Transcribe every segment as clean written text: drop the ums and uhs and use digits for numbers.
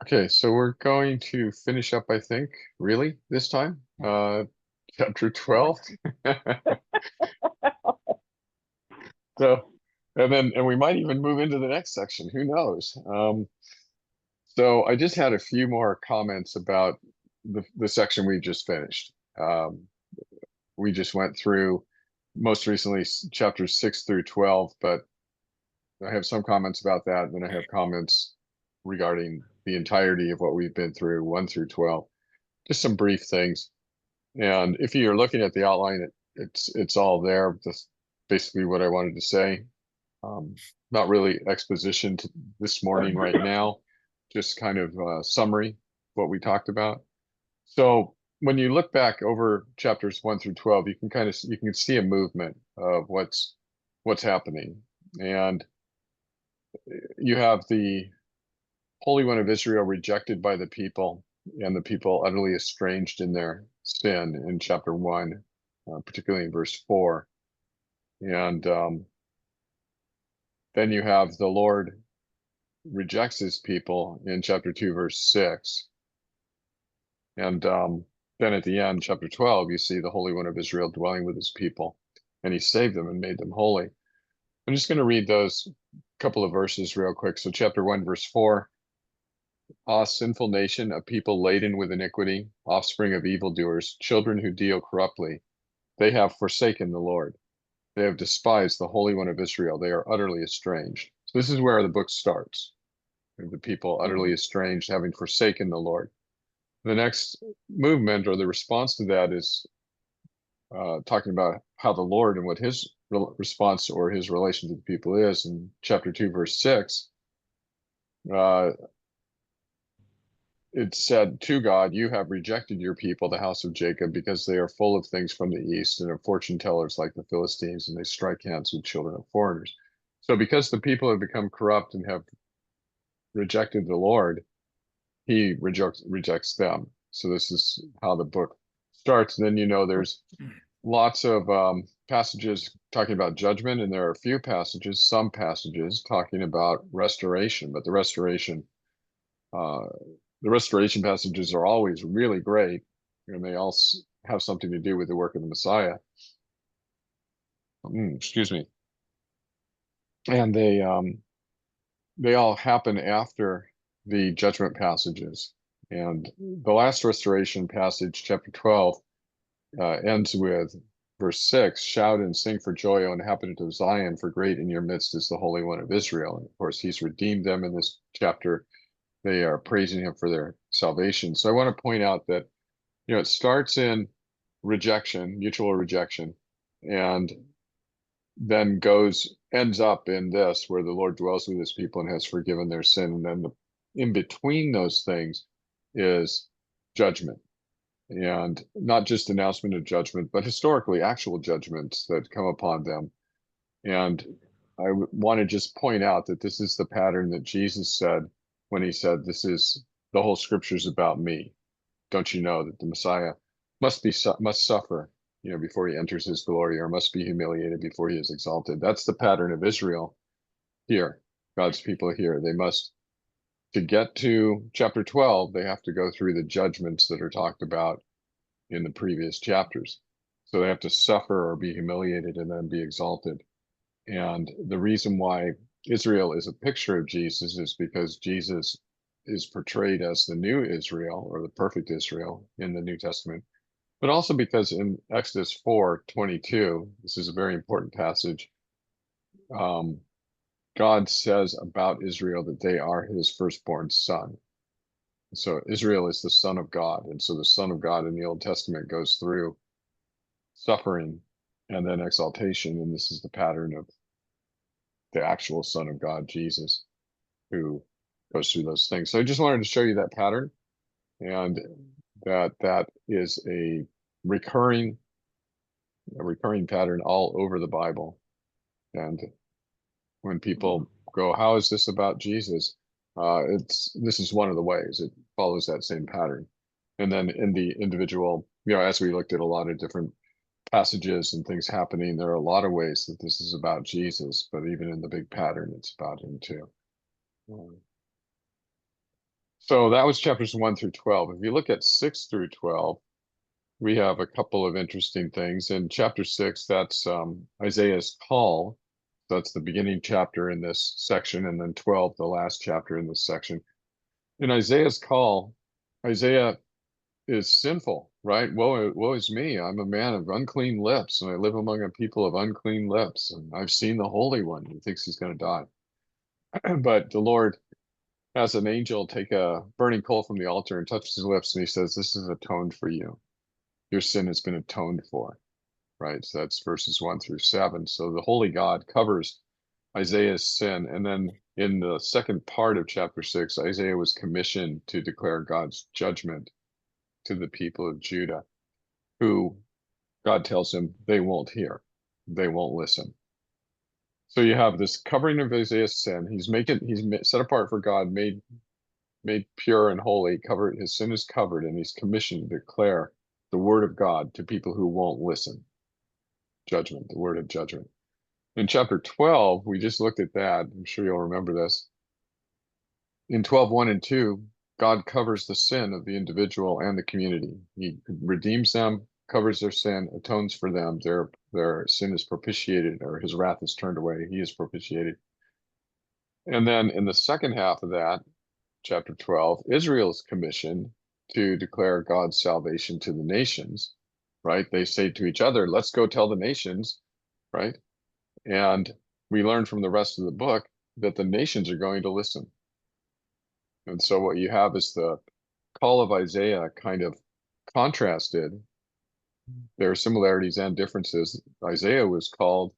Okay, so we're going to finish up, I think, really this time, chapter 12. So, and we might even move into the next section. Who knows? So I just had a few more comments about the section we just finished. Um, we just went through most recently chapters 6 through 12, but I have some comments about that. And then I have comments regarding the entirety of what we've been through, 1 through 12. Just some brief things. And if you're looking at the outline, it's all there. That's basically what I wanted to say. Not really exposition to this morning right now, just kind of summary what we talked about. So when you look back over chapters 1 through 12, you can see a movement of what's happening. And you have the Holy One of Israel rejected by the people, and the people utterly estranged in their sin in chapter 1, particularly in verse 4. And then you have the Lord rejects his people in chapter 2, verse 6. And then at the end, chapter 12, you see the Holy One of Israel dwelling with his people, and he saved them and made them holy. I'm just going to read those couple of verses real quick. So chapter 1, verse 4. Ah, sinful nation, a people laden with iniquity, offspring of evildoers, children who deal corruptly. They have forsaken the Lord. They have despised the Holy One of Israel. They are utterly estranged. So this is where the book starts. The people utterly estranged, having forsaken the Lord. The next movement or the response to that is talking about how the Lord and what his response or his relation to the people is. In chapter 2, verse 6, uh, it said to God, you have rejected your people, the house of Jacob, because they are full of things from the east and are fortune tellers like the Philistines, and they strike hands with children of foreigners. So because the people have become corrupt and have rejected the Lord, he rejects them. So this is how the book starts. And then, there's lots of passages talking about judgment, and there are a few passages, some passages talking about restoration, but uh, the restoration passages are always really great, and they all have something to do with the work of the Messiah. Excuse me. And they all happen after the judgment passages. And the last restoration passage, chapter 12, ends with verse 6, shout and sing for joy, O inhabitant of Zion, for great in your midst is the Holy One of Israel. And of course, he's redeemed them in this chapter. They are praising him for their salvation. So I want to point out that, it starts in rejection, mutual rejection, and then ends up in this, where the Lord dwells with his people and has forgiven their sin. And then in between those things is judgment. And not just announcement of judgment, but historically actual judgments that come upon them. And I want to just point out that this is the pattern that Jesus said when he said, this is the whole scriptures about me. Don't you know that the Messiah must suffer, before he enters his glory, or must be humiliated before he is exalted? That's the pattern of Israel here, God's people here. They must, to get to chapter 12, they have to go through the judgments that are talked about in the previous chapters. So they have to suffer or be humiliated and then be exalted. And the reason why Israel is a picture of Jesus is because Jesus is portrayed as the new Israel, or the perfect Israel, in the New Testament, but also because in Exodus 4:22, this is a very important passage, God says about Israel that they are his firstborn son. So Israel is the son of God. And so the son of God in the Old Testament goes through suffering and then exaltation. And this is the pattern of the actual son of God, Jesus, who goes through those things. So I just wanted to show you that pattern, and that is a recurring pattern all over the Bible. And when people go, how is this about Jesus? This is one of the ways it follows that same pattern. And then in the individual, as we looked at a lot of different passages and things happening, there are a lot of ways that this is about Jesus, but even in the big pattern, it's about him too. So that was chapters 1 through 12. If you look at 6 through 12, we have a couple of interesting things. In chapter 6, that's Isaiah's call. That's the beginning chapter in this section, and then 12, the last chapter in this section. In Isaiah's call, Isaiah is sinful, right? Woe is me. I'm a man of unclean lips, and I live among a people of unclean lips, and I've seen the Holy One. He thinks he's going to die. But the Lord has an angel take a burning coal from the altar and touch his lips, and he says, "This is atoned for you. Your sin has been atoned for." Right? So that's verses 1 through 7. So the Holy God covers Isaiah's sin. And then in the second part of chapter 6, Isaiah was commissioned to declare God's judgment to the people of Judah, who God tells him they won't hear, they won't listen. So you have this covering of Isaiah's sin. He's set apart for God, made pure and holy. Covered, his sin is covered, and he's commissioned to declare the word of God to people who won't listen. Judgment, the word of judgment. In chapter 12, we just looked at that. I'm sure you'll remember this. In 12:1 and 2, God covers the sin of the individual and the community. He redeems them, covers their sin, atones for them. Their sin is propitiated, or his wrath is turned away. He is propitiated. And then in the second half of that, chapter 12, Israel is commissioned to declare God's salvation to the nations, right? They say to each other, let's go tell the nations, right? And we learn from the rest of the book that the nations are going to listen. And so what you have is the call of Isaiah kind of contrasted. There are similarities and differences. Isaiah was called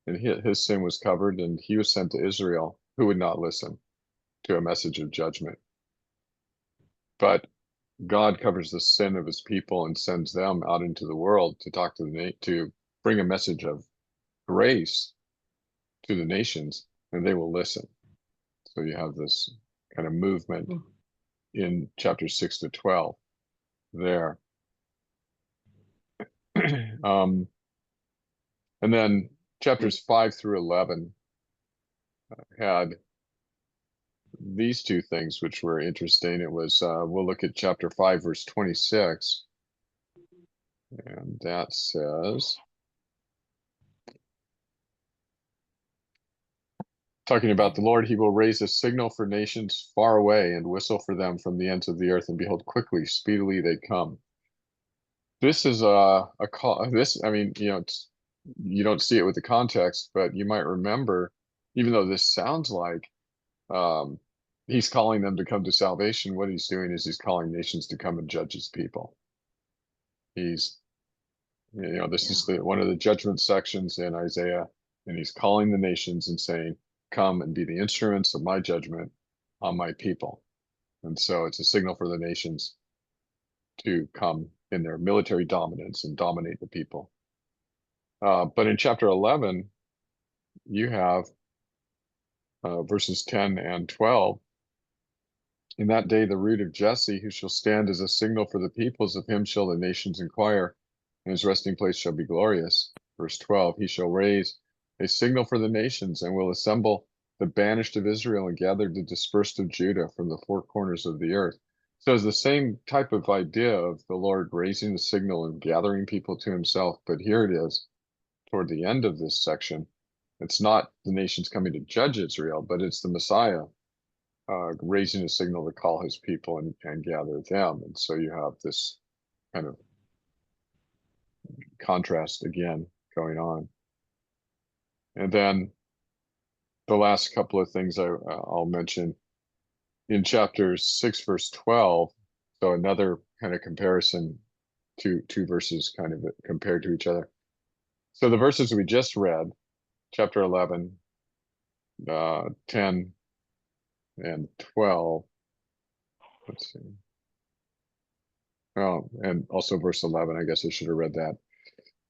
and his sin was covered, and he was sent to Israel, who would not listen to a message of judgment. But God covers the sin of his people and sends them out into the world to talk to bring a message of grace to the nations, and they will listen. So you have this kind of movement in chapter 6 to 12 there. And then chapters 5 through 11 had these two things, which were interesting. It was, we'll look at chapter 5, verse 26. And that says, talking about the Lord, he will raise a signal for nations far away and whistle for them from the ends of the earth, and behold, quickly, speedily they come. This is a call. This, I mean, you don't see it with the context, but you might remember, even though this sounds like um, he's calling them to come to salvation, what he's doing is he's calling nations to come and judge his people. He's, this is one of the judgment sections in Isaiah, and he's calling the nations and saying, come and be the instruments of my judgment on my people. And so it's a signal for the nations to come in their military dominance and dominate the people. But in chapter 11, you have verses 10 and 12. In that day, the root of Jesse, who shall stand as a signal for the peoples, of him shall the nations inquire, and his resting place shall be glorious. Verse 12, he shall raise a signal for the nations, and will assemble the banished of Israel and gather the dispersed of Judah from the four corners of the earth. So it's the same type of idea of the Lord raising the signal and gathering people to himself. But here it is toward the end of this section. It's not the nations coming to judge Israel, but it's the Messiah raising a signal to call his people and gather them. And so you have this kind of contrast again going on. And then the last couple of things I'll mention in chapter 6, verse 12. So another kind of comparison, two verses kind of compared to each other. So the verses we just read, chapter 11, 10 and 12. Let's see. Oh, and also verse 11. I guess I should have read that.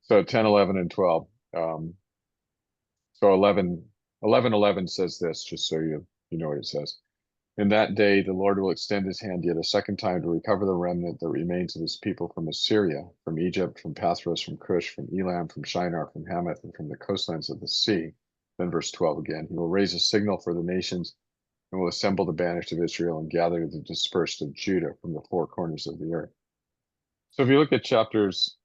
So 10, 11, and 12. So 11 says this, just so you know what it says. In that day, the Lord will extend his hand yet a second time to recover the remnant that remains of his people from Assyria, from Egypt, from Pathros, from Cush, from Elam, from Shinar, from Hamath, and from the coastlands of the sea. Then verse 12 again, he will raise a signal for the nations and will assemble the banished of Israel and gather the dispersed of Judah from the four corners of the earth. So if you look at chapters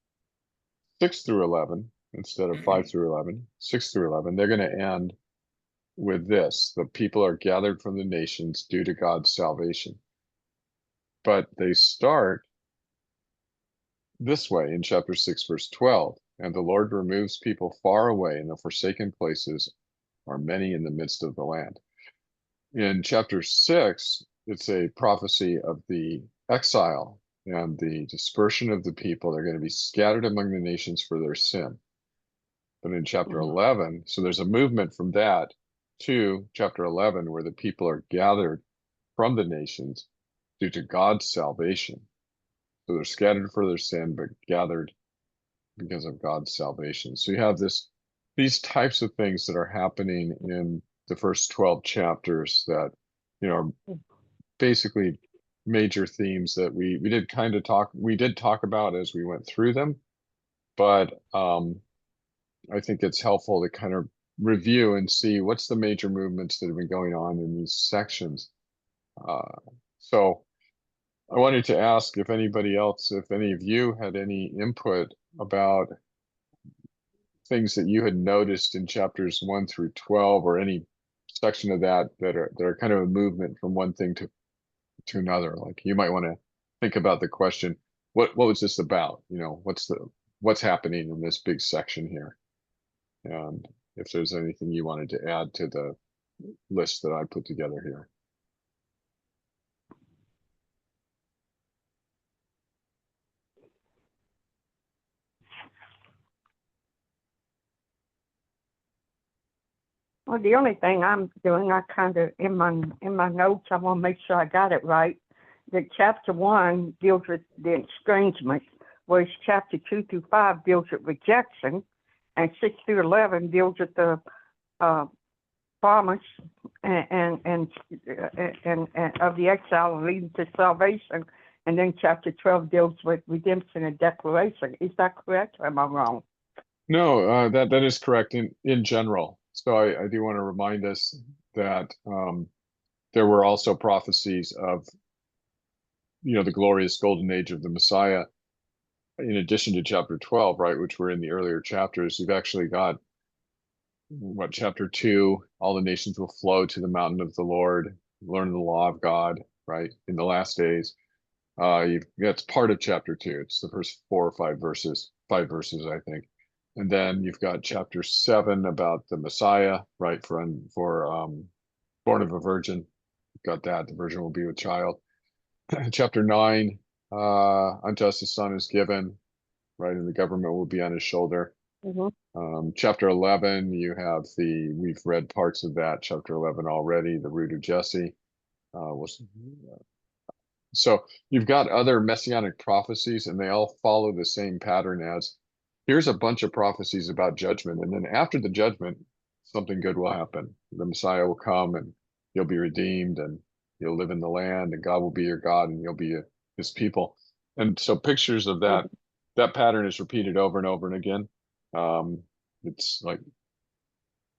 6 through 11, instead of 5 through 11, 6 through 11, they're going to end with this: the people are gathered from the nations due to God's salvation. But they start this way in chapter 6, verse 12. And the Lord removes people far away, and the forsaken places are many in the midst of the land. In chapter 6, it's a prophecy of the exile and the dispersion of the people. They're going to be scattered among the nations for their sin. But in chapter 11, so there's a movement from that to chapter 11, where the people are gathered from the nations due to God's salvation. So they're scattered for their sin, but gathered because of God's salvation. So you have these types of things that are happening in the first 12 chapters that, are basically major themes that we did talk about as we went through them. But I think it's helpful to kind of review and see what's the major movements that have been going on in these sections. So I wanted to ask if any of you had any input about things that you had noticed in chapters 1 through 12, or any section of that are kind of a movement from one thing to another. Like, you might want to think about the question, what was this about? What's happening in this big section here? And if there's anything you wanted to add to the list that I put together here. Well, the only thing I'm doing, I kind of in my notes, I want to make sure I got it right. That chapter 1 deals with the estrangement, whereas chapter 2 through 5 deals with rejection, and 6 through 11 deals with the promise and of the exile leading to salvation, and then chapter 12 deals with redemption and declaration. Is that correct, or am I wrong? No, that is correct in general. So I do want to remind us that there were also prophecies of the glorious golden age of the Messiah, in addition to chapter 12, right, which were in the earlier chapters. You've actually got chapter 2, all the nations will flow to the mountain of the Lord, learn the law of God, right, in the last days. That's part of chapter 2. It's the first 4 or 5 verses, I think. And then you've got chapter 7 about the Messiah, right, for born of a virgin. You've got that. The virgin will be with child. Chapter 9, unto us a son is given, right, and the government will be on his shoulder. Chapter 11, we've read parts of that, chapter 11 already, the root of Jesse. So you've got other messianic prophecies, and they all follow the same pattern as, here's a bunch of prophecies about judgment, and then after the judgment, something good will happen. The Messiah will come, and you'll be redeemed, and you'll live in the land, and God will be your God, and you'll be his people. And so pictures of that pattern is repeated over and over and again. It's like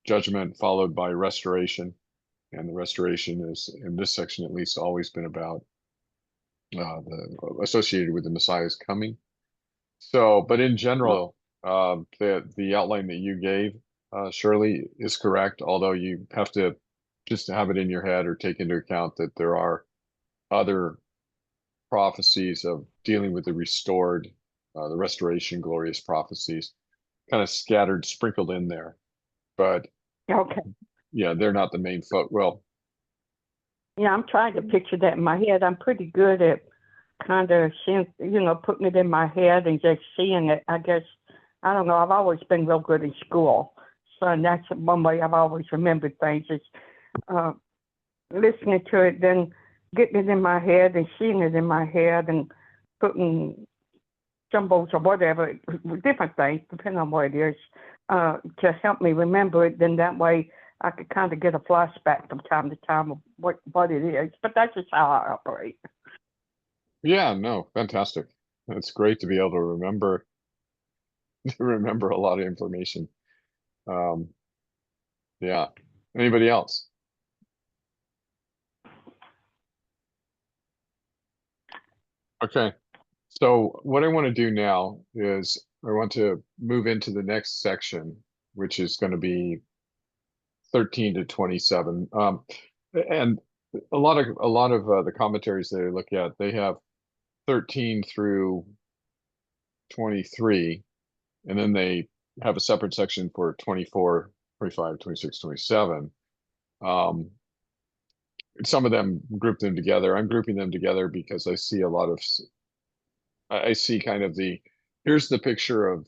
judgment followed by restoration, and the restoration is, in this section at least, always been about associated with the Messiah's coming. So, but in general, the outline that you gave, Shirley, is correct, although you have to just have it in your head or take into account that there are other prophecies of dealing with the restored, the restoration, glorious prophecies, kind of scattered, sprinkled in there. But okay, yeah, they're not the main focus. Well, yeah, I'm trying to picture that in my head. I'm pretty good at kind of seeing, putting it in my head and just seeing it. I guess, I don't know, I've always been real good in school. So that's one way I've always remembered things, is listening to it, then getting it in my head and seeing it in my head and putting symbols or whatever, different things, depending on what it is, to help me remember it. Then that way I could kind of get a flashback from time to time of what it is. But that's just how I operate. yeah, no, fantastic. It's great to be able to remember remember a lot of information. Yeah. Anybody else? Okay. So what I want to do now is I want to move into the next section, which is going to be 13 to 27. And a lot of the commentaries that I look at, they have 13 through 23, and then they have a separate section for 24, 25, 26, 27. Um, some of them group them together. I'm grouping them together because I see a lot of, I see kind of here's the picture of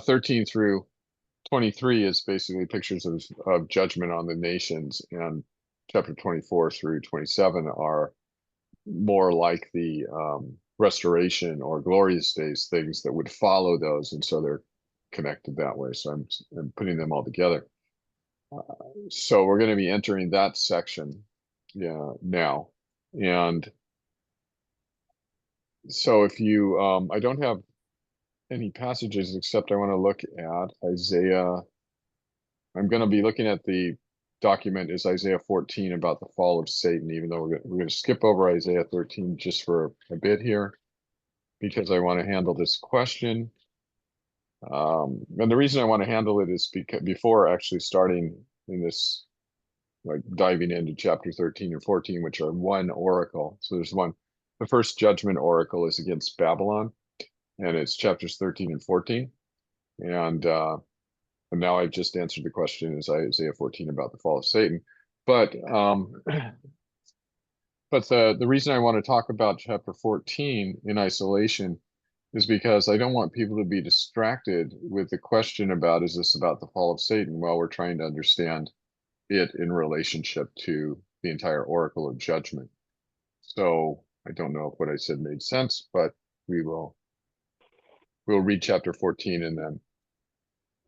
13 through 23 is basically pictures of judgment on the nations, and chapter 24 through 27 are more like the restoration or glorious days things that would follow those, and so they're connected that way. So I'm putting them all together. So we're going to be entering that section, yeah, now. And so if you, I don't have any passages except I want to look at Isaiah. I'm going to be looking at the document is Isaiah 14 about the fall of Satan, even though we're going to skip over Isaiah 13 just for a bit here because I want to handle this question. And the reason I want to handle it is because before actually starting in this, like diving into chapter 13 and 14, which are one oracle. So there's one, the first judgment oracle is against Babylon, and it's chapters 13 and 14. And now I've just answered the question is Isaiah 14 about the fall of Satan. But the reason I want to talk about chapter 14 in isolation is because I don't want people to be distracted with the question about is this about the fall of Satan while we're trying to understand it in relationship to the entire oracle of judgment. So I don't know if what I said made sense, but we'll read chapter 14 and then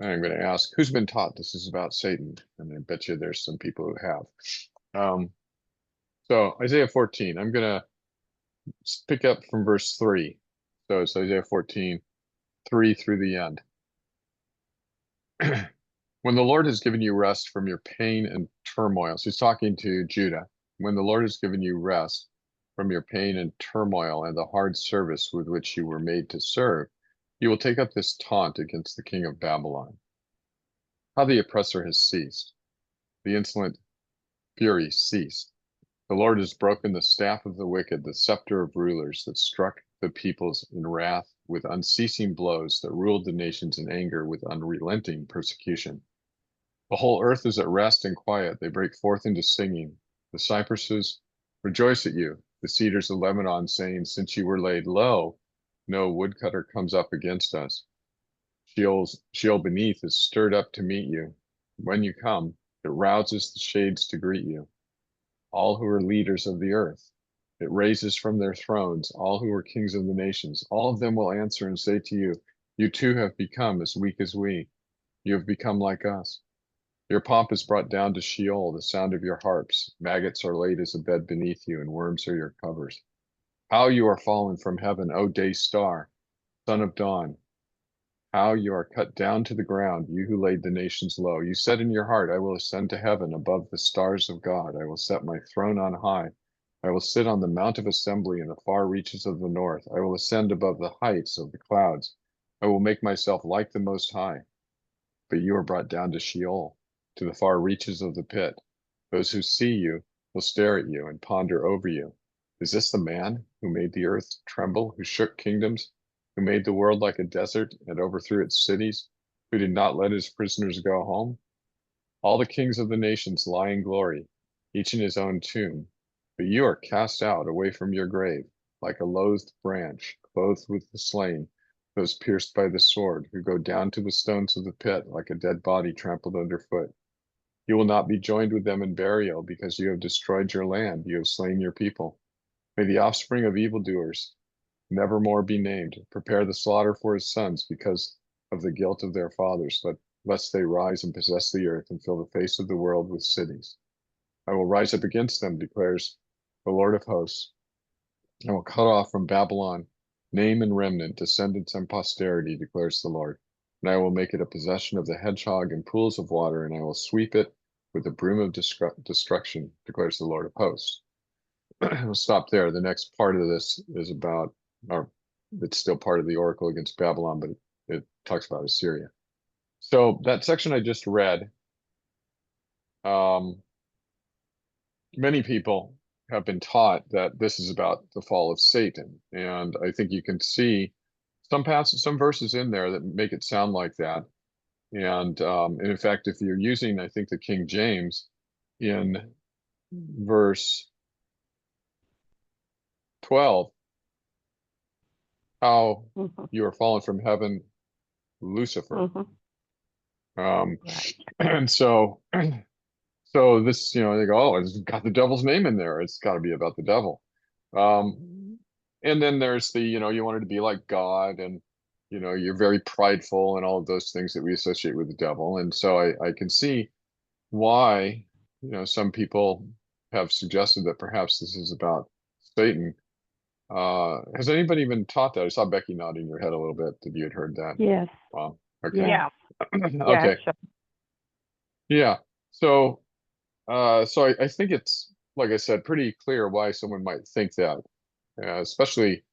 I'm going to ask who's been taught this is about Satan, and I bet you there's some people who have. So Isaiah 14, I'm going to pick up from verse 3. So it's Isaiah 14, 3 through the end. When the Lord has given you rest from your pain and turmoil, so he's talking to Judah. When the Lord has given you rest from your pain and turmoil and the hard service with which you were made to serve, you will take up this taunt against the king of Babylon. How the oppressor has ceased, the insolent fury ceased. The Lord has broken the staff of the wicked, the scepter of rulers that struck the peoples in wrath with unceasing blows, that ruled the nations in anger with unrelenting persecution. The whole earth is at rest and quiet. They break forth into singing. The cypresses rejoice at you, the cedars of Lebanon, saying, since you were laid low, no woodcutter comes up against us. Sheol beneath is stirred up to meet you. When you come, it rouses the shades to greet you, all who are leaders of the earth. It raises from their thrones all who are kings of the nations. All of them will answer and say to you, you too have become as weak as we. You have become like us. Your pomp is brought down to Sheol, the sound of your harps. Maggots are laid as a bed beneath you, and worms are your covers. How you are fallen from heaven, O day star, son of dawn. How you are cut down to the ground, you who laid the nations low. You said in your heart, I will ascend to heaven above the stars of God. I will set my throne on high. I will sit on the mount of assembly in the far reaches of the north. I will ascend above the heights of the clouds. I will make myself like the Most High. But you are brought down to Sheol, to the far reaches of the pit. Those who see you will stare at you and ponder over you. Is this the man who made the earth tremble, who shook kingdoms, who made the world like a desert and overthrew its cities, who did not let his prisoners go home? All the kings of the nations lie in glory, each in his own tomb. But you are cast out away from your grave, like a loathed branch, clothed with the slain, those pierced by the sword, who go down to the stones of the pit like a dead body trampled underfoot. You will not be joined with them in burial, because you have destroyed your land, you have slain your people. May the offspring of evildoers never more be named. Prepare the slaughter for his sons because of the guilt of their fathers, lest they rise and possess the earth and fill the face of the world with cities. I will rise up against them, declares the Lord of hosts. I will cut off from Babylon name and remnant, descendants and posterity, declares the Lord. And I will make it a possession of the hedgehog and pools of water, and I will sweep it with the broom of destruction, declares the Lord of hosts. we'll stop there. The next part of this is about, or it's still part of the oracle against Babylon, but it talks about Assyria. So that section I just read, um, many people have been taught that this is about the fall of Satan, and I think you can see some verses in there that make it sound like that. And in fact, if you're using, I think, the King James in verse 12, how Mm-hmm. you are fallen from heaven, Lucifer. Mm-hmm. Um, Right. and so this, they go, oh, it's got the devil's name in there. It's got to be about the devil. Um, and then there's the, you wanted to be like God, and, you're very prideful, and all of those things that we associate with the devil. And so I can see why, some people have suggested that perhaps this is about Satan. Has anybody been taught that? I saw Becky nodding your head a little bit that you had heard that. Yes. Wow. Okay. Yeah. Yeah. Okay. Yeah. So, I think it's, like I said, pretty clear why someone might think that, especially,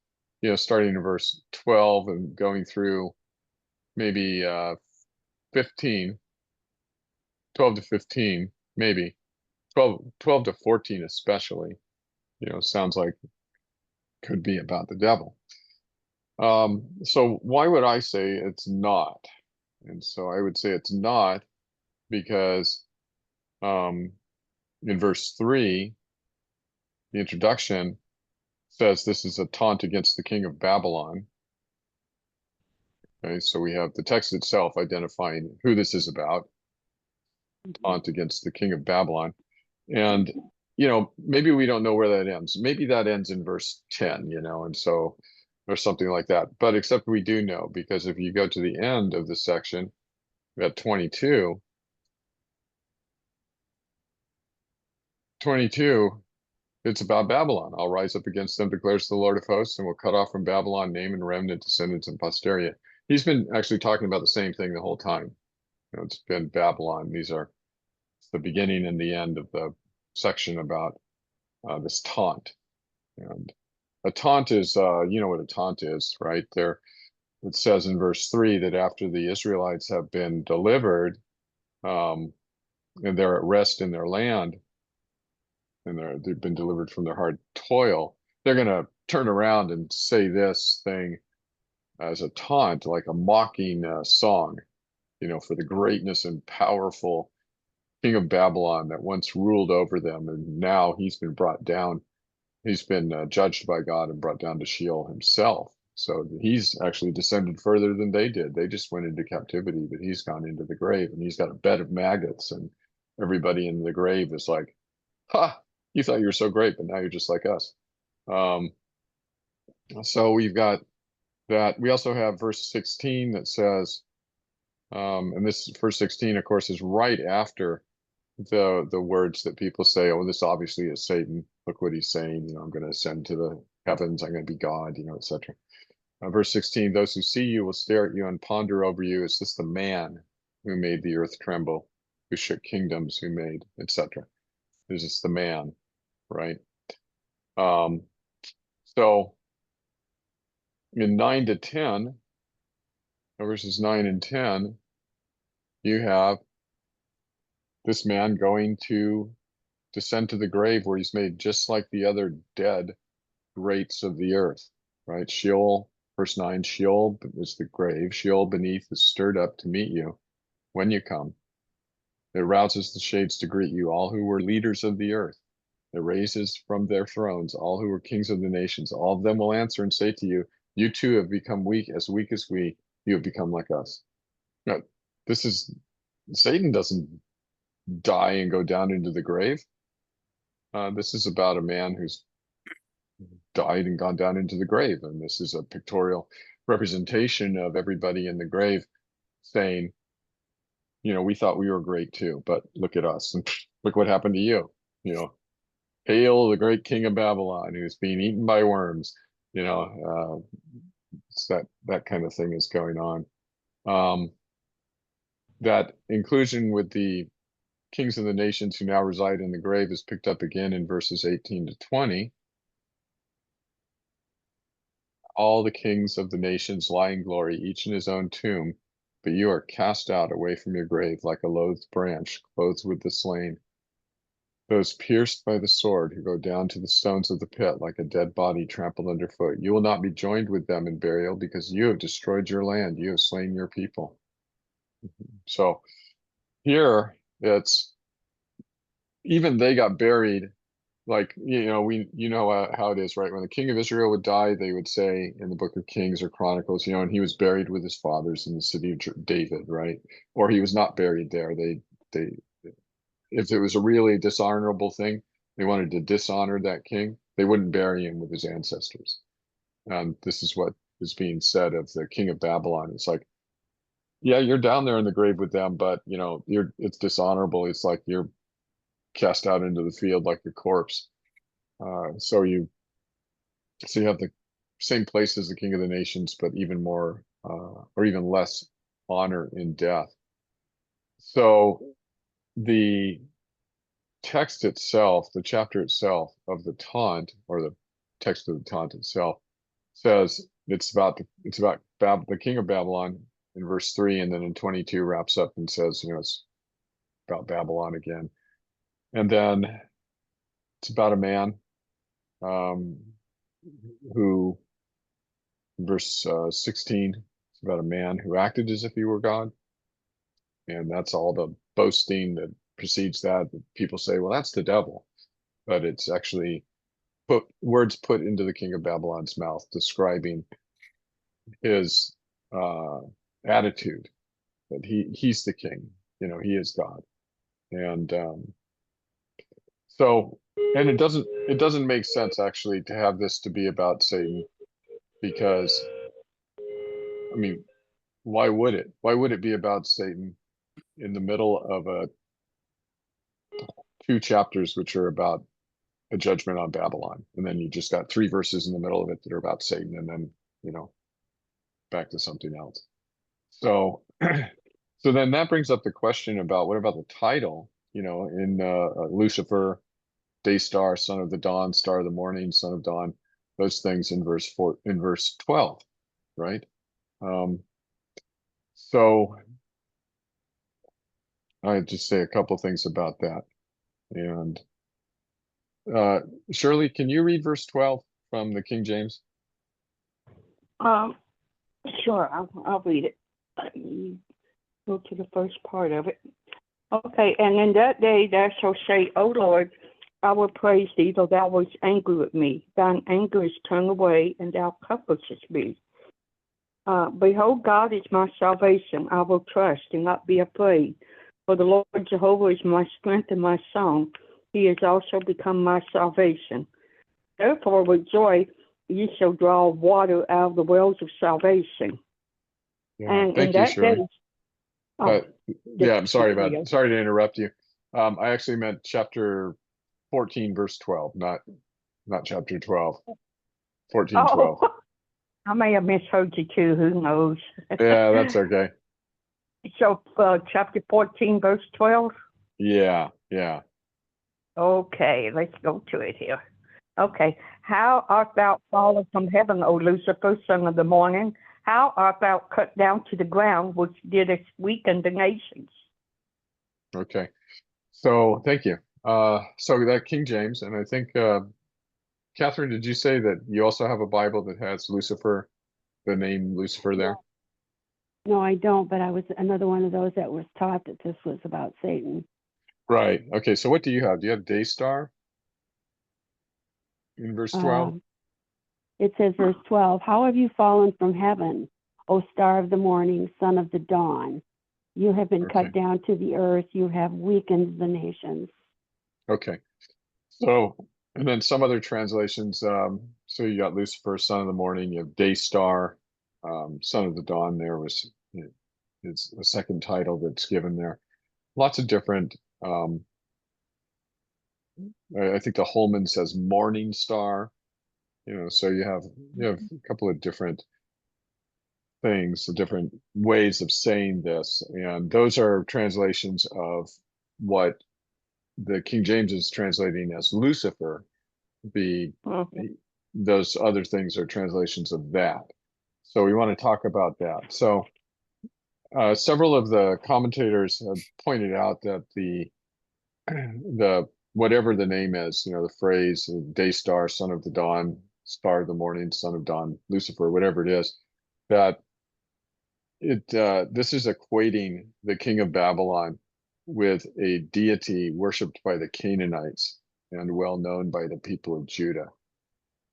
starting in verse 12 and going through maybe 15, 12 to 15, maybe 12 to 14, especially, sounds like could be about the devil. So why would I say it's not? And so I would say it's not because um, in verse 3, the introduction says this is a taunt against the king of Babylon. Okay, so we have the text itself identifying who this is about, taunt against the king of Babylon. And, maybe we don't know where that ends. Maybe that ends in verse 10, and so, or something like that. But except we do know, because if you go to the end of the section at 22, it's about Babylon. I'll rise up against them, declares the Lord of hosts, and will cut off from Babylon name and remnant, descendants, and posterity. He's been actually talking about the same thing the whole time. It's been Babylon. These are the beginning and the end of the section about this taunt. And a taunt is, you know what a taunt is, right? There, it says in verse 3 that after the Israelites have been delivered, um, and they're at rest in their land, and they've been delivered from their hard toil, they're going to turn around and say this thing as a taunt, like a mocking song, for the greatness and powerful king of Babylon that once ruled over them, and now he's been brought down. He's been judged by God and brought down to Sheol himself. So he's actually descended further than they did. They just went into captivity, but he's gone into the grave, and he's got a bed of maggots, and everybody in the grave is like, ha, you thought you were so great, but now you're just like us. Um, so we've got that. We also have verse 16 that says, and this verse 16, of course, is right after the words that people say, oh, this obviously is Satan. Look what he's saying. I'm going to ascend to the heavens. I'm going to be God, etc. Verse 16, those who see you will stare at you and ponder over you. Is this the man who made the earth tremble, who shook kingdoms, who made, etc.? Is this the man, right? Um, so in 9 to 10, verses 9 and 10, you have this man going to descend to the grave where he's made just like the other dead greats of the earth, right? Sheol, verse 9, Sheol is the grave. Sheol beneath is stirred up to meet you when you come. It rouses the shades to greet you, all who were leaders of the earth. It raises from their thrones all who were kings of the nations. All of them will answer and say to you, you too have become weak as we. You have become like us. Now, this is, Satan doesn't die and go down into the grave. This is about a man who's died and gone down into the grave. And this is a pictorial representation of everybody in the grave saying, we thought we were great too, but look at us and look what happened to you. Hail the great king of Babylon who's being eaten by worms. It's that kind of thing is going on. That inclusion with the kings of the nations who now reside in the grave is picked up again in verses 18 to 20. All the kings of the nations lie in glory, each in his own tomb, but you are cast out away from your grave like a loathed branch, clothed with the slain. Those pierced by the sword who go down to the stones of the pit like a dead body trampled underfoot. You will not be joined with them in burial because you have destroyed your land. You have slain your people. So here it's even they got buried. Like, how it is, right? When the king of Israel would die, they would say in the book of Kings or Chronicles, and he was buried with his fathers in the city of David, right? Or he was not buried there. They, if it was a really dishonorable thing, they wanted to dishonor that king, they wouldn't bury him with his ancestors. This is what is being said of the king of Babylon. It's like, yeah, you're down there in the grave with them, but it's dishonorable. It's like you're cast out into the field like a corpse. So you have the same place as the king of the nations, but even more or even less honor in death. So the text itself, the chapter itself of the taunt, or the text of the taunt itself, says it's about the king of Babylon in verse 3, and then in 22 wraps up and says, it's about Babylon again. And then it's about a man um, who, verse 16, it's about a man who acted as if he were God. And that's all the boasting that precedes that. People say, well, that's the devil. But it's actually words put into the king of Babylon's mouth describing his attitude that he's the king, he is God. And and it doesn't make sense actually to have this to be about Satan, because I mean, why would it? Why would it be about Satan in the middle of two chapters which are about a judgment on Babylon, and then you just got 3 verses in the middle of it that are about Satan, and then back to something else. So, so then that brings up the question about what about the title? In Lucifer, day star, son of the dawn, star of the morning, son of dawn, those things in verse 12, right? So I just say a couple things about that. And uh, Shirley, can you read verse 12 from the King James? Um, sure, I'll read it. Let me go to the first part of it. Okay, and in that day thou shalt say, O Lord, I will praise thee, though thou wast angry with me. Thine anger is turned away, and thou comfortest me. Behold, God is my salvation. I will trust and not be afraid. For the Lord Jehovah is my strength and my song. He has also become my salvation. Therefore, with joy, ye shall draw water out of the wells of salvation. Yeah, And in thank you, that day, Shirley. But yeah, I'm Leo. sorry to interrupt you. I actually meant chapter 14, verse 12, not chapter 12. 14, 12. Oh, I may have misheard you too. Who knows? Yeah, that's okay. So, chapter 14, verse 12. Yeah, yeah. Okay, let's go to it here. Okay. How art thou fallen from heaven, O Lucifer, son of the morning? How art thou cut down to the ground, which didst weaken the nations? Okay. So thank you. So that King James, and I think Catherine, did you say that you also have a Bible that has Lucifer, the name Lucifer there? No, I don't, but I was another one of those that was taught that this was about Satan. Right. Okay. So what do you have? Do you have Daystar in verse 12? It says, verse 12, how have you fallen from heaven, O star of the morning, son of the dawn? You have been Okay. cut down to the earth. You have weakened the nations. Okay. So, and then some other translations. So you got Lucifer, son of the morning. You have Daystar, son of the dawn. There was it's a second title that's given there. Lots of different. I think the Holman says Morning Star. So you have a couple of different things, different ways of saying this, and those are translations of what the King James is translating as Lucifer be Mhm. those other things are translations of that. So we want to talk about that. So several of the commentators have pointed out that the whatever the name is, the phrase day star, son of the dawn, star of the morning, son of dawn, Lucifer, whatever it is, that this is equating the king of Babylon with a deity worshipped by the Canaanites and well known by the people of Judah.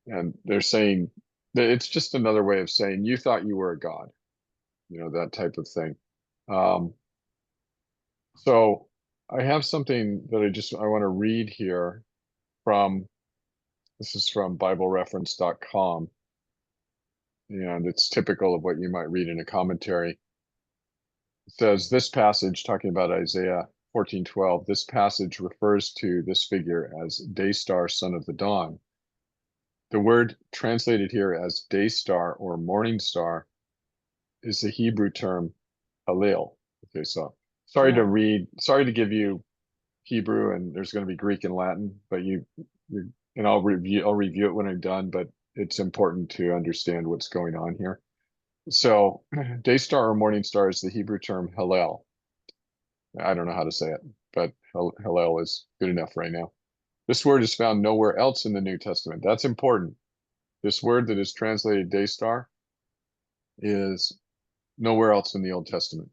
And they're saying that it's just another way of saying you thought you were a god, that type of thing. Um, so I have something that I want to read here from, this is from BibleReference.com, and it's typical of what you might read in a commentary. It says this passage, talking about Isaiah 14:12, this passage refers to this figure as day star, son of the dawn. The word translated here as day star or morning star is the Hebrew term Halil. Okay, so sorry to give you Hebrew, and there's going to be Greek and Latin, but and I'll review it when I'm done, but it's important to understand what's going on here. So day star or morning star is the Hebrew term Hallel. I don't know how to say it, but Hallel is good enough right now. This word is found nowhere else in the New Testament. That's important. This word that is translated day star is nowhere else in the Old Testament.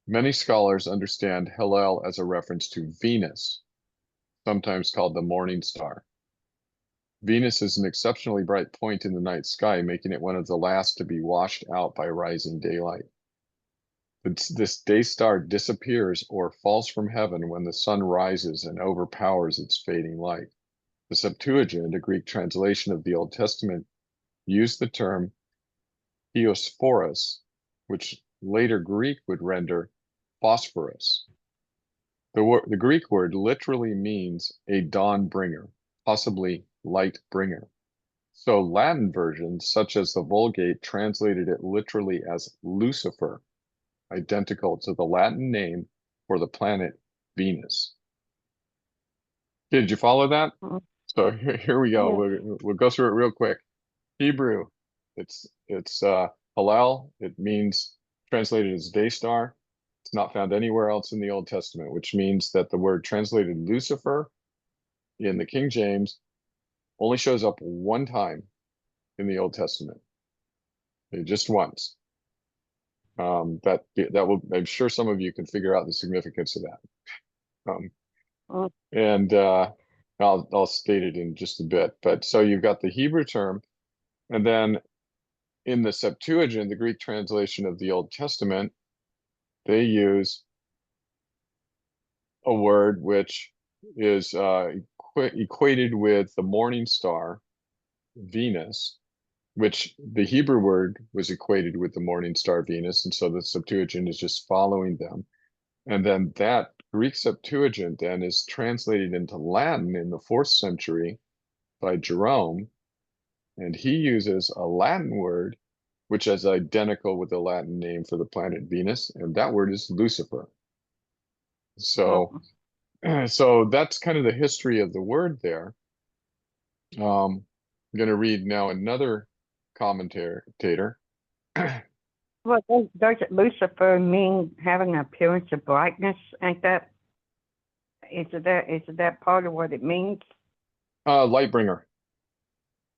Many scholars understand Hallel as a reference to Venus, sometimes called the morning star. Venus is an exceptionally bright point in the night sky, making it one of the last to be washed out by rising daylight. This day star disappears or falls from heaven when the sun rises and overpowers its fading light. The Septuagint, a Greek translation of the Old Testament, used the term Theosphoros, which later Greek would render phosphorus. The Greek word literally means a dawn bringer, possibly light bringer. So Latin versions, such as the Vulgate, translated it literally as Lucifer, identical to the Latin name for the planet Venus. Did you follow that? Mhm. So here we go. Yeah. We'll go through it real quick. Hebrew, it's Hallel. It means translated as day star. It's not found anywhere else in the Old Testament, which means that the word translated Lucifer in the King James only shows up one time in the Old Testament, just once. That will, I'm sure some of you can figure out the significance of that. Mhm. And I'll state it in just a bit. But so you've got the Hebrew term, and then in the Septuagint, the Greek translation of the Old Testament, they use a word which is equated with the morning star, Venus, which the Hebrew word was equated with the morning star Venus, and so the Septuagint is just following them. And then that Greek Septuagint then is translated into Latin in the 4th century by Jerome, and he uses a Latin word which is identical with the Latin name for the planet Venus, and that word is Lucifer. So, so that's kind of the history of the word there. I'm going to read now another commentator. Well, doesn't Lucifer mean having an appearance of brightness? Ain't that, is that part of what it means? Lightbringer.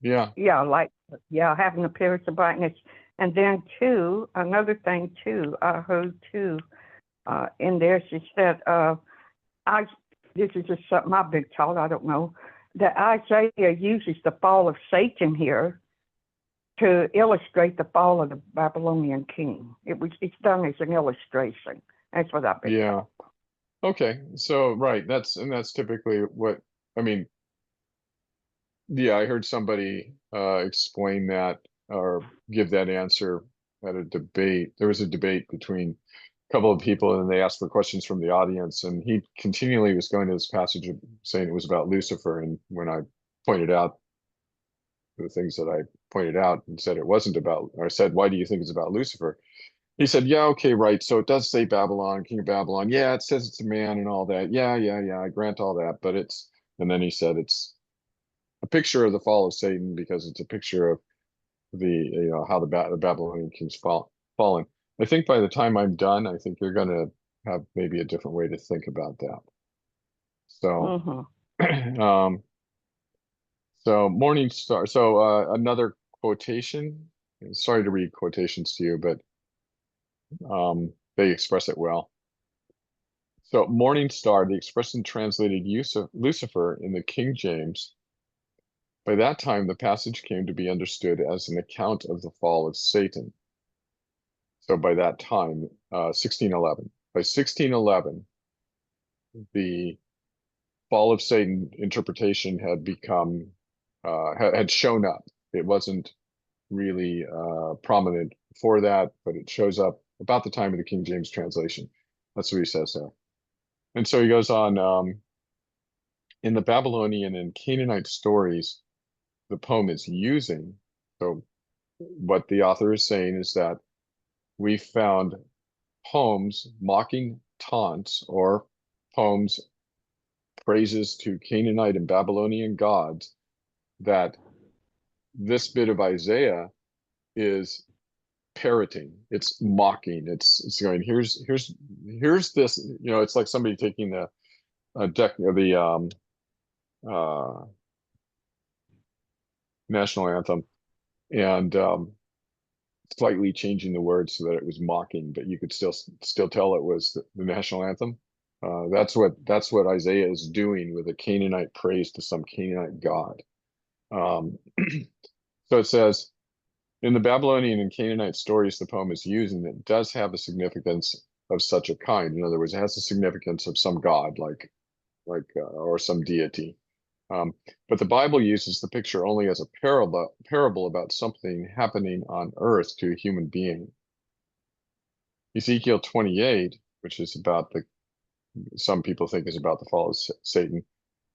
Yeah. Yeah, like, yeah, having an appearance of brightness. And then too, another thing too, I heard too, in there, she said, this is just something I've been taught, I don't know, that Isaiah uses the fall of Satan here to illustrate the fall of the Babylonian king. It's done as an illustration. That's what I've been Yeah. taught. Okay. So, right. That's typically what, I mean, yeah, I heard somebody explain that or give that answer at a debate. There was a debate between a couple of people, and they asked for questions from the audience, and he continually was going to this passage of saying it was about Lucifer. And when I pointed out the things that I pointed out and said it wasn't about, or I said, why do you think it's about Lucifer? he said, yeah, okay, right. So it does say Babylon, King of Babylon. Yeah, it says it's a man and all that. Yeah, I grant all that. But it's, and then he said it's a picture of the fall of Satan because it's a picture of how the Babylonian kings fallen. I think by the time I'm done, I think you're going to have maybe a different way to think about that. So, Mm-hmm. um, so Morning Star. So another quotation. Sorry to read quotations to you, but they express it well. So Morning Star, the expression translated use of Lucifer in the King James. By that time, the passage came to be understood as an account of the fall of Satan. So by that time, 1611. By 1611, the fall of Satan interpretation had become had shown up. It wasn't really prominent before that, but it shows up about the time of the King James translation. That's what he says there. And so he goes on, in the Babylonian and Canaanite stories, the poem is using. So what the author is saying is that we found poems mocking taunts or poems praises to Canaanite and Babylonian gods that this bit of Isaiah is parroting. It's mocking. It's going, here's this, it's like somebody taking the deck of the uh national anthem and slightly changing the words so that it was mocking, but you could still tell it was the national anthem. That's what Isaiah is doing with a Canaanite praise to some Canaanite god. Um, so it says, in the Babylonian and Canaanite stories, the poem is used, and it does have a significance of such a kind. In other words, it has a significance of some god, or some deity. But the Bible uses the picture only as a parable about something happening on earth to a human being. Ezekiel 28, which is about some people think is about the fall of Satan,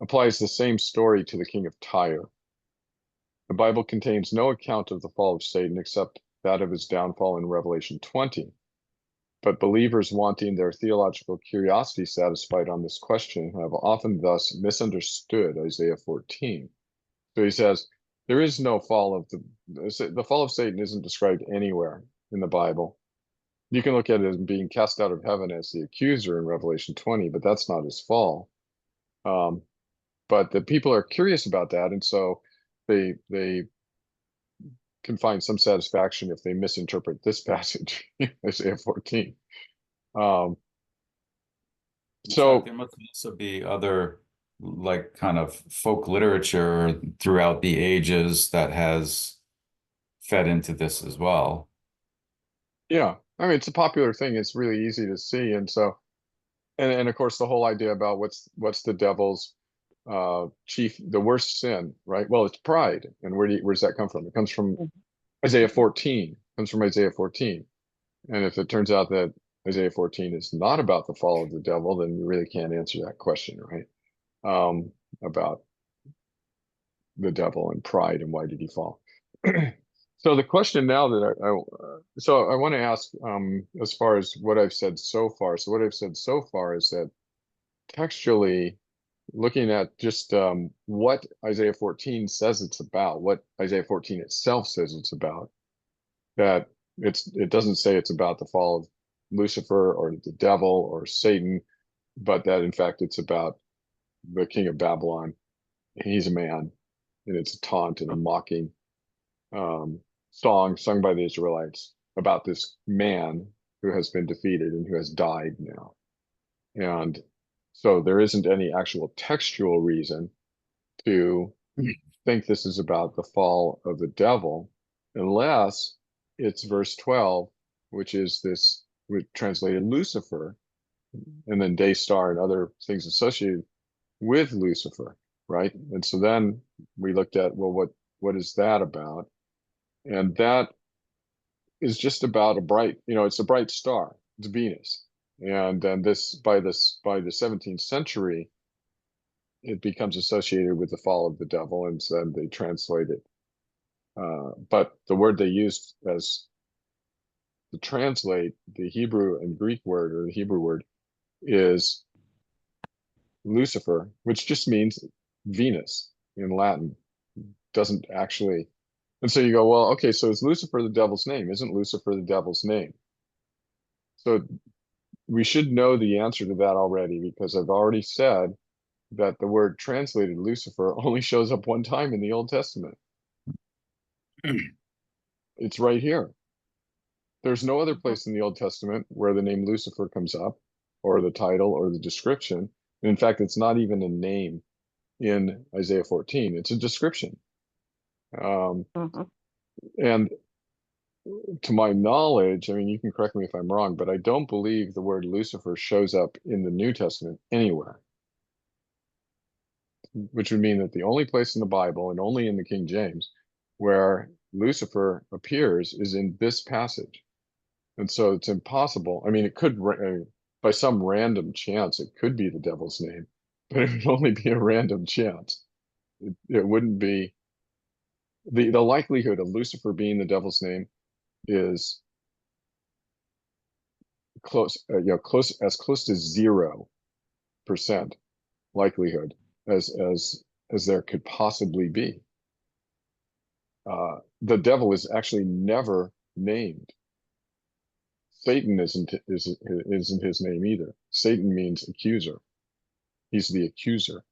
applies the same story to the king of Tyre. The Bible contains no account of the fall of Satan except that of his downfall in Revelation 20. But believers wanting their theological curiosity satisfied on this question have often thus misunderstood Isaiah 14. So he says, there is no fall of the fall of Satan isn't described anywhere in the Bible. You can look at it as being cast out of heaven as the accuser in Revelation 20, but that's not his fall. But the people are curious about that, and so they can find some satisfaction if they misinterpret this passage, Isaiah 14. So There must also be other like kind of folk literature throughout the ages that has fed into this as well. yeah, I mean it's a popular thing. It's really easy to see, and so and of course the whole idea about what's the devil's the worst sin, right? Well, it's pride, and where does that come from? It comes from Isaiah 14. It comes from Isaiah 14. And if it turns out that Isaiah 14 is not about the fall of the devil, then you really can't answer that question, right? About the devil and pride and why did he fall? So the question now that I want to ask, as far as what I've said so far. So what I've said so far is that textually, looking at just what Isaiah 14 says it's about, what Isaiah 14 itself says it's about, that it doesn't say it's about the fall of Lucifer or the devil or Satan, but that in fact it's about the king of Babylon. He's a man, and it's a taunt and a mocking song sung by the Israelites about this man who has been defeated and who has died now. And so there isn't any actual textual reason to think this is about the fall of the devil, unless it's verse 12, which is this, which translated Lucifer, and then day star and other things associated with Lucifer, right? And so then we looked at, well, what is that about? And that is just about it's a bright star. It's Venus. And then by the 17th century, it becomes associated with the fall of the devil, and so then they translate it. But the word they used as to translate the Hebrew and Greek word, or the Hebrew word, is Lucifer, which just means Venus in Latin. Doesn't actually. And so you go, well, okay, so is Lucifer the devil's name? Isn't Lucifer the devil's name? So we should know the answer to that already, because I've already said that the word translated Lucifer only shows up one time in the Old Testament. It's right here. There's no other place in the Old Testament where the name Lucifer comes up, or the title, or the description. And in fact, it's not even a name in Isaiah 14. It's a description. Mhm. And to my knowledge, I mean, you can correct me if I'm wrong, but I don't believe the word Lucifer shows up in the New Testament anywhere, which would mean that the only place in the Bible, and only in the King James, where Lucifer appears is in this passage. And so it's impossible. I mean, it could, by some random chance, it could be the devil's name, but it would only be a random chance. It wouldn't be the likelihood of Lucifer being the devil's name is close, close to 0% likelihood as there could possibly be. The devil is actually never named. Satan isn't his name either. Satan means accuser. He's the accuser.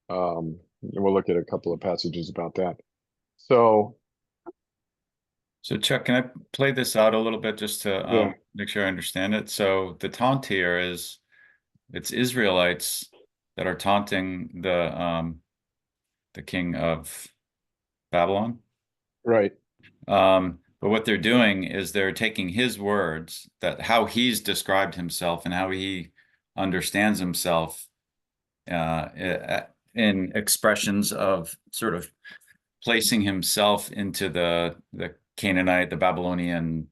And we'll look at a couple of passages about that. So Chuck, can I play this out a little bit just to yeah, make sure I understand it? So the taunt here is it's Israelites that are taunting the king of Babylon. right, But what they're doing is they're taking his words, that how he's described himself and how he understands himself in expressions of sort of placing himself into the Canaanite, the Babylonian,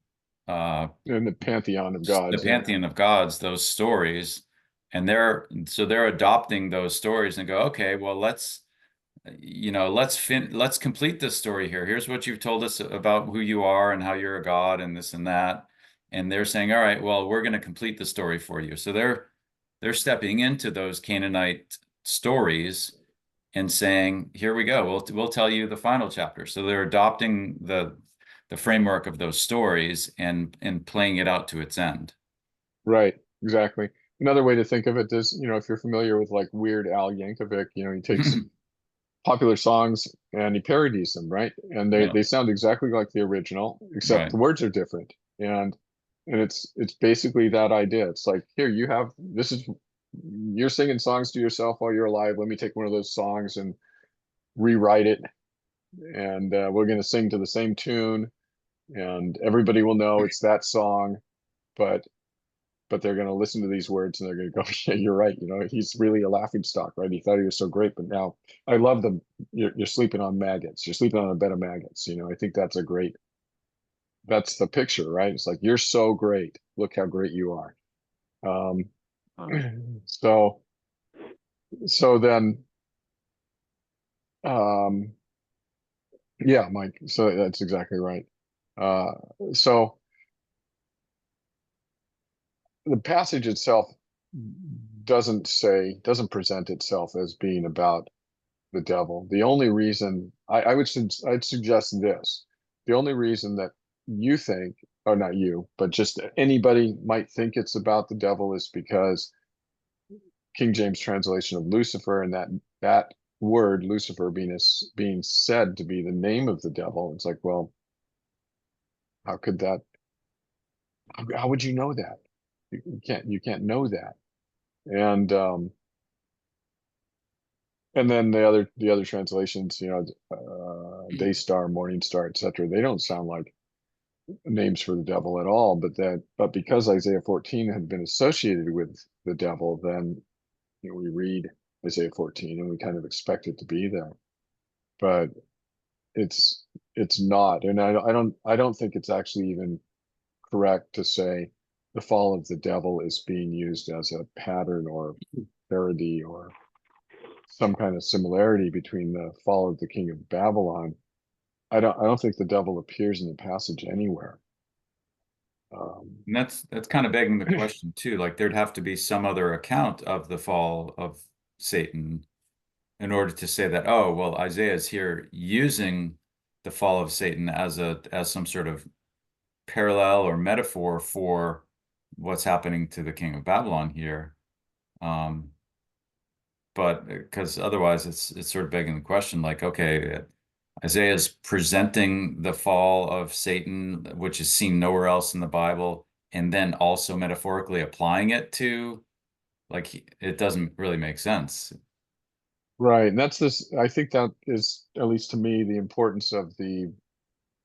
in the pantheon of the gods. Yeah, pantheon of gods, those stories, and they're adopting those stories and go, okay, well, let's complete this story here. Here's what you've told us about who you are and how you're a god and this and that. And they're saying, all right, well, we're going to complete the story for you. So they're stepping into those Canaanite stories and saying, here we go. We'll tell you the final chapter. So they're adopting the framework of those stories and playing it out to its end. right, exactly. Another way to think of it is, if you're familiar with like Weird Al Yankovic, he takes popular songs and he parodies them, right? And they Yeah, they sound exactly like the original, except right. the words are different. And it's basically that idea. It's like, here, you're singing songs to yourself while you're alive. Let me take one of those songs and rewrite it, and we're going to sing to the same tune, and everybody will know it's that song, but they're going to listen to these words and they're going to go, yeah, you're right. He's really a laughing stock, right? He thought he was so great, but now I love them. You're sleeping on maggots. You're sleeping on a bed of maggots. I think that's the picture, right? It's like, you're so great. Look how great you are. Um, so, then, um, yeah, Mike, so that's exactly right. Uh, so the passage itself doesn't present itself as being about the devil. The only reason I'd suggest this, the only reason that you think, or not you, but just anybody might think it's about the devil is because King James translation of Lucifer, and that word Lucifer being said to be the name of the devil. It's like, well, how could that? How would you know that? You can't know that. And then the other translations, Daystar, Morning Star, etc. They don't sound like names for the devil at all. But because Isaiah 14 had been associated with the devil, then we read Isaiah 14 and we kind of expect it to be there. But it's not, and I don't think it's actually even correct to say the fall of the devil is being used as a pattern or parody or some kind of similarity between the fall of the king of Babylon. I don't think the devil appears in the passage anywhere. Um, And that's kind of begging the question too. Like there'd have to be some other account of the fall of Satan in order to say that, oh, well, Isaiah is here using the fall of Satan as some sort of parallel or metaphor for what's happening to the king of Babylon here. Um, but because otherwise it's sort of begging the question, like, okay, Isaiah's presenting the fall of Satan, which is seen nowhere else in the Bible, and then also metaphorically applying it to, like, it doesn't really make sense. right. And that's this, I think that is, at least to me, the importance of the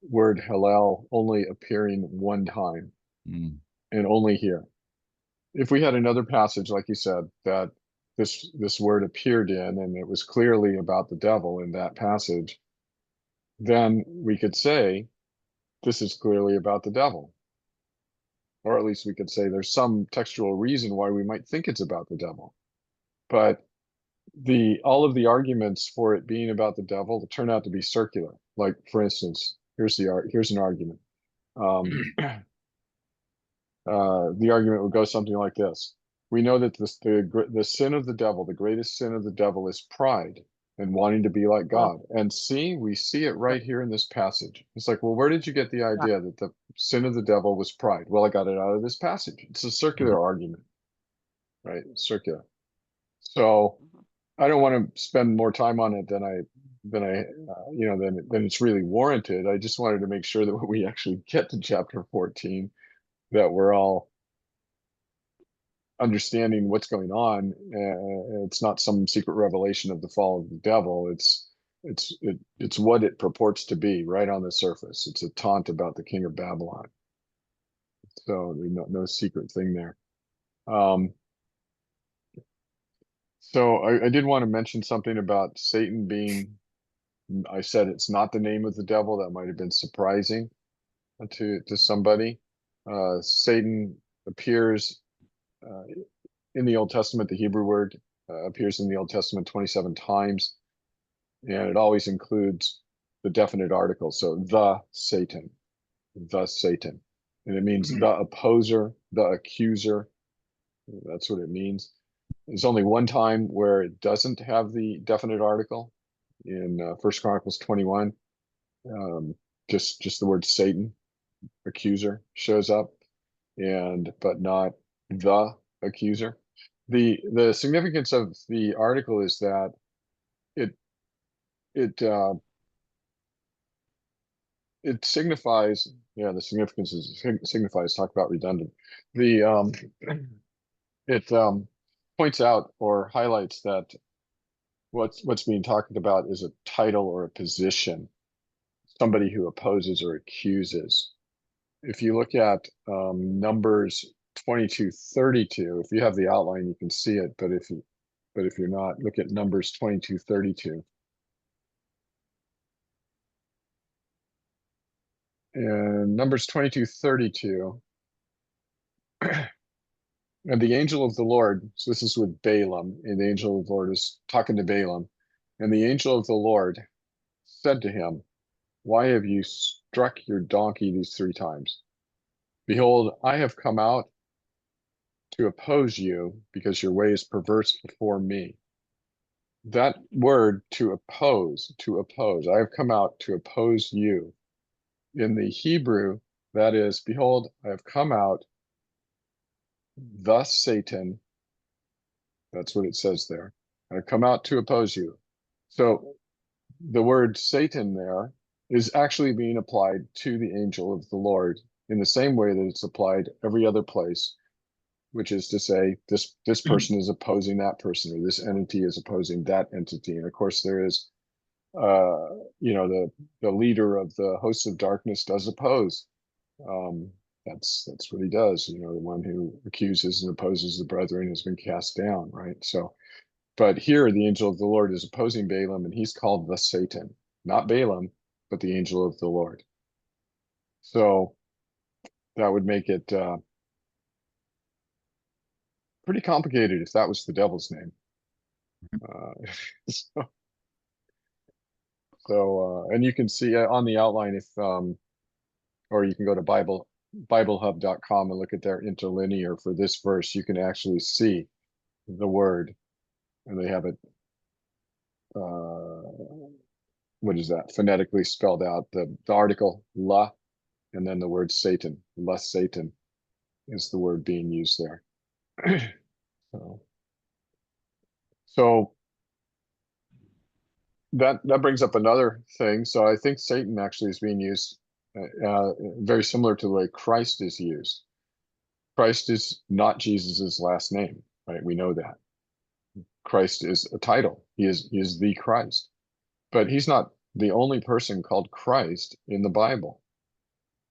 word Hallel only appearing one time Mm. and only here. If we had another passage, like you said, that this word appeared in, and it was clearly about the devil in that passage, then we could say this is clearly about the devil. Or at least we could say there's some textual reason why we might think it's about the devil. But the all of the arguments for it being about the devil turn out to be circular. Like, for instance, here's an argument. The argument would go something like this: we know that the sin of the devil, the greatest sin of the devil, is pride and wanting to be like Well, God. And we see it right, right here in this passage. It's like, well, where did you get the right. idea that the sin of the devil was pride? Well, I got it out of this passage. It's a circular argument, right? Circular. So I don't want to spend more time on it than it's really warranted. I just wanted to make sure that when we actually get to chapter 14, that we're all understanding what's going on. It's not some secret revelation of the fall of the devil. It's what it purports to be right on the surface. It's a taunt about the king of Babylon. So there's no secret thing there. Um, so I did want to mention something about Satan being, I said it's not the name of the devil. That might have been surprising to somebody. Satan appears uh, in the Old Testament. The Hebrew word appears in the Old Testament 27 times, and it always includes the definite article. So the Satan, and it means the opposer, the accuser. That's what it means. There's only one time where it doesn't have the definite article in First Chronicles 21. Um, just the word Satan, accuser, shows up, and but not the accuser. The significance of the article is that it it uh, it signifies, yeah, the significance is signifies, talk about redundant. The it points out or highlights that what's being talked about is a title or a position, somebody who opposes or accuses. If you look at Numbers 22:32, if you have the outline, you can see it. But if you're not, look at Numbers 22:32. And Numbers 22:32, and the angel of the Lord, so this is with Balaam, and the angel of the Lord is talking to Balaam, and the angel of the Lord said to him, why have you struck your donkey these 3 times? Behold, I have come out to oppose you because your way is perverse before me. That word to oppose, I have come out to oppose you. In the Hebrew, that is, behold, I have come out, thus Satan, that's what it says there. I've come out to oppose you. So the word Satan there is actually being applied to the angel of the Lord in the same way that it's applied every other place, which is to say this person is opposing that person, or this entity is opposing that entity. And of course there is uh the leader of the hosts of darkness does oppose. um that's what he does. The one who accuses and opposes the brethren has been cast down, right? So but here the angel of the Lord is opposing Balaam, and he's called the Satan, not Balaam, but the angel of the Lord. So that would make it pretty complicated if that was the devil's name. uh, so, and you can see on the outline, if or you can go to BibleHub.com and look at their interlinear for this verse, you can actually see the word, and they have it, what is that? Phonetically spelled out. The article la, and then the word Satan. La Satan is the word being used there. So that brings up another thing. So I think Satan actually is being used very similar to the way Christ is used. Christ is not Jesus's last name, right? We know that. Christ is a title. He is the Christ, but he's not the only person called Christ in the Bible.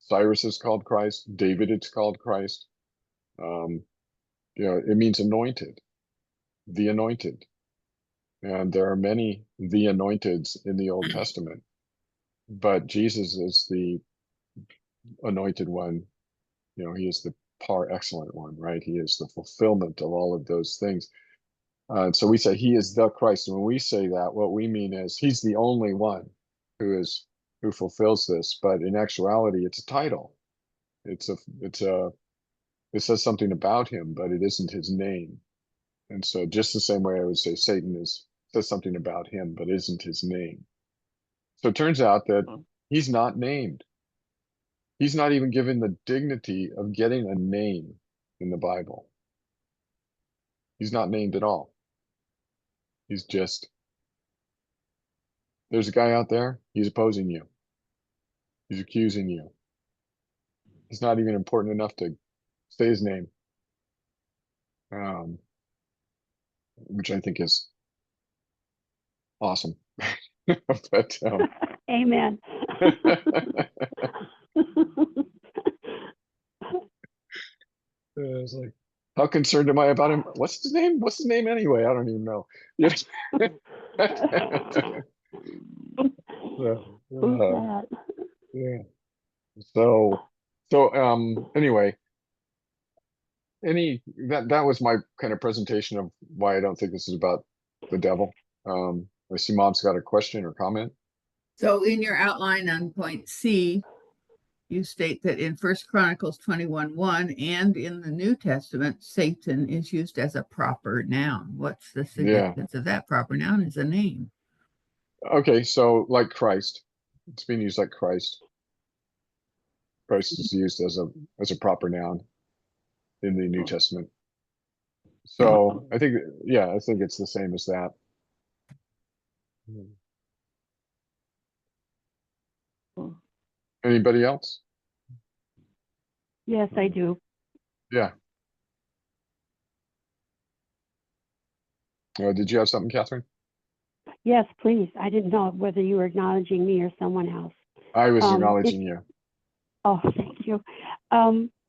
Cyrus is called Christ. David is called Christ. It means anointed, the anointed. And there are many the anointeds in the Old Testament, but Jesus is the anointed one. He is the par excellent one, right? He is the fulfillment of all of those things. So we say he is the Christ. And when we say that, what we mean is he's the only one who fulfills this. But in actuality, it's a title. It says something about him, but it isn't his name. And so just the same way I would say Satan says something about him, but isn't his name. So it turns out that he's not named. He's not even given the dignity of getting a name in the Bible. He's not named at all. He's just, there's a guy out there, he's opposing you. He's accusing you. It's not even important enough to say his name, which I think is awesome. But Amen. it's like, how concerned am I about him? What's his name? What's his name anyway? I don't even know. Who's that? Yeah. So anyway, that was my kind of presentation of why I don't think this is about the devil. I see Mom's got a question or comment. So in your outline on point C, you state that in 1 Chronicles 21:1 and in the New Testament, Satan is used as a proper noun. What's the significance of that? Proper noun is a name. Okay, so like Christ, it's being used like Christ. Christ is used as a proper noun in the New Testament. So I think it's the same as that. Anybody else? Yes, I do. Yeah. Did you have something, Catherine? Yes, please. I didn't know whether you were acknowledging me or someone else. I was acknowledging you. Oh, thank you.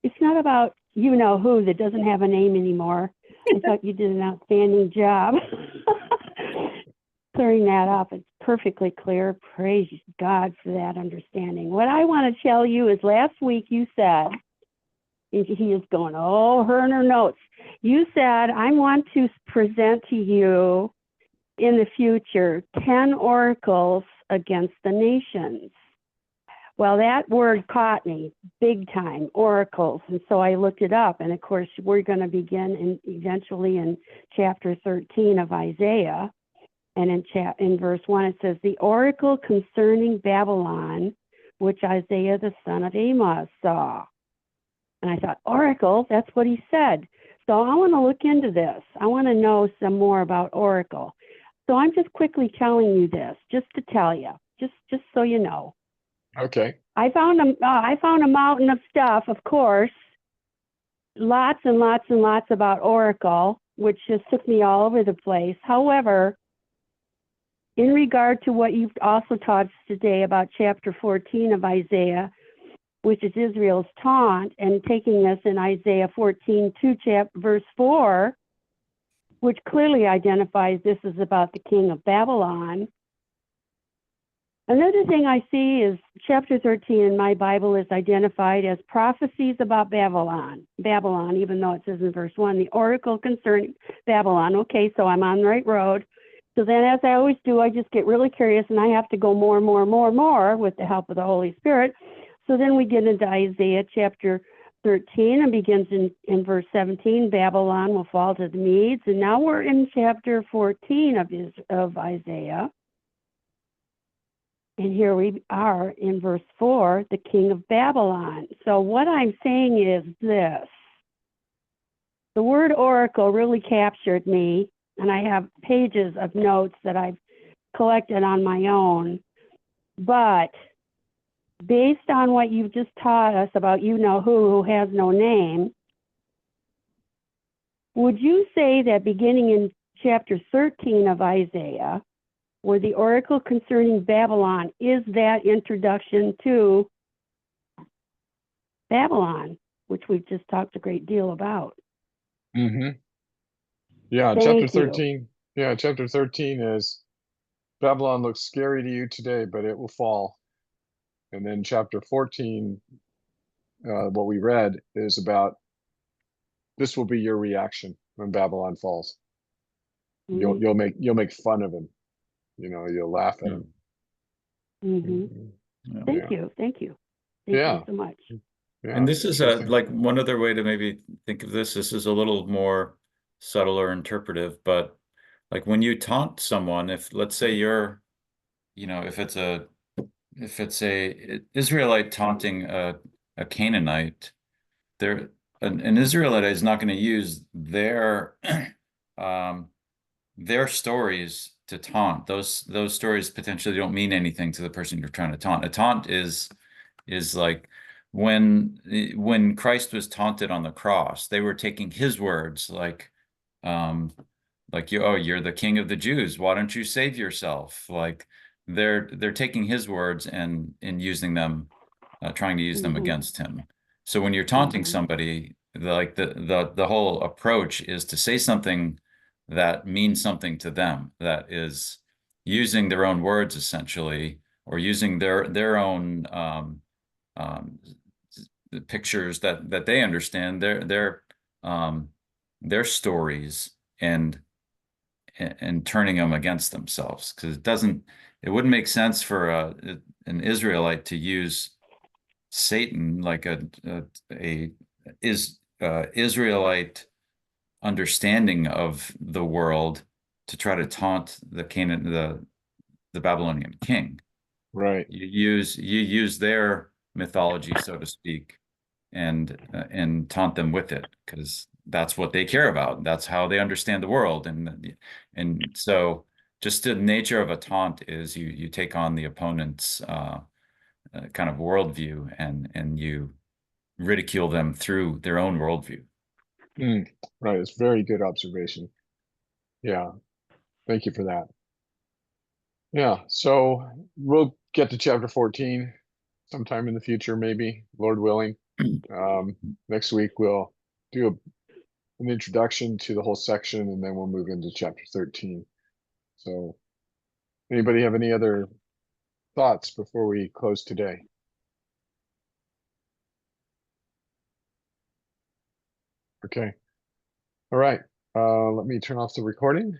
It's not about you know who that doesn't have a name anymore. I thought you did an outstanding job clearing that up. It's perfectly clear. Praise God for that understanding. What I want to tell you is last week you said, and he is going, oh, her and her notes. You said, I want to present to you in the future 10 oracles against the nations. Well, that word caught me big time, oracles. And so I looked it up. And of course, we're going to begin eventually in chapter 13 of Isaiah. And in verse 1, it says, the oracle concerning Babylon, which Isaiah the son of Amos saw. And I thought, oracle, that's what he said. So I want to look into this. I want to know some more about oracle. So I'm just quickly telling you this, just to tell you, just so you know. Okay. I found a mountain of stuff, of course, lots and lots and lots about oracle, which just took me all over the place. However, in regard to what you've also taught us today about chapter 14 of Isaiah, which is Israel's taunt, and taking us in Isaiah 14 to verse 4, which clearly identifies this is about the king of Babylon. Another thing I see is chapter 13 in my Bible is identified as prophecies about Babylon, even though it says in verse 1, the oracle concerning Babylon. Okay, so I'm on the right road. So then, as I always do, I just get really curious, and I have to go more with the help of the Holy Spirit. So then we get into Isaiah chapter 13 and begins in verse 17, Babylon will fall to the Medes. And now we're in chapter 14 of Isaiah. And here we are in verse 4, the king of Babylon. So what I'm saying is this. The word oracle really captured me, and I have pages of notes that I've collected on my own. But based on what you've just taught us about you-know-who has no name, would you say that beginning in chapter 13 of Isaiah, where the oracle concerning Babylon is that introduction to Babylon, which we've just talked a great deal about? Mm-hmm. Yeah, Thank chapter you. 13. Yeah, chapter 13 is Babylon looks scary to you today, but it will fall. And then chapter 14, what we read is about this will be your reaction when Babylon falls. Mhm. You'll make fun of him. You'll laugh at him. Mhm. Yeah. Thank Yeah. you. Thank you. Thank Yeah. you so much. Yeah. And this is Sure thing. like one other way to maybe think of this. This is a little more subtle or interpretive, but like when you taunt someone, if let's say you're, if it's a Israelite taunting a Canaanite, an Israelite is not going to use um, their stories to taunt. Those stories potentially don't mean anything to the person you're trying to taunt. A taunt is like when Christ was taunted on the cross, they were taking his words um you're the king of the Jews. Why don't you save yourself? Like they're taking his words and using them, trying to use them Mhm. against him. So when you're taunting Mhm. somebody, the whole approach is to say something that means something to them, that is using their own words essentially, or using their own um, the pictures that they understand, their stories, and turning them against themselves, because it wouldn't make sense for an Israelite to use Satan like a Israelite understanding of the world to try to taunt the Babylonian king. Right. You use their mythology, so to speak, and taunt them with it, because that's what they care about. That's how they understand the world. And so just the nature of a taunt is you take on the opponent's kind of worldview, and you ridicule them through their own worldview. Right. It's very good observation. Yeah. Thank you for that. Yeah. So we'll get to chapter 14 sometime in the future, maybe, Lord willing. Next week we'll do an introduction to the whole section, and then we'll move into chapter 13. So anybody have any other thoughts before we close today? Okay. All right. Let me turn off the recording.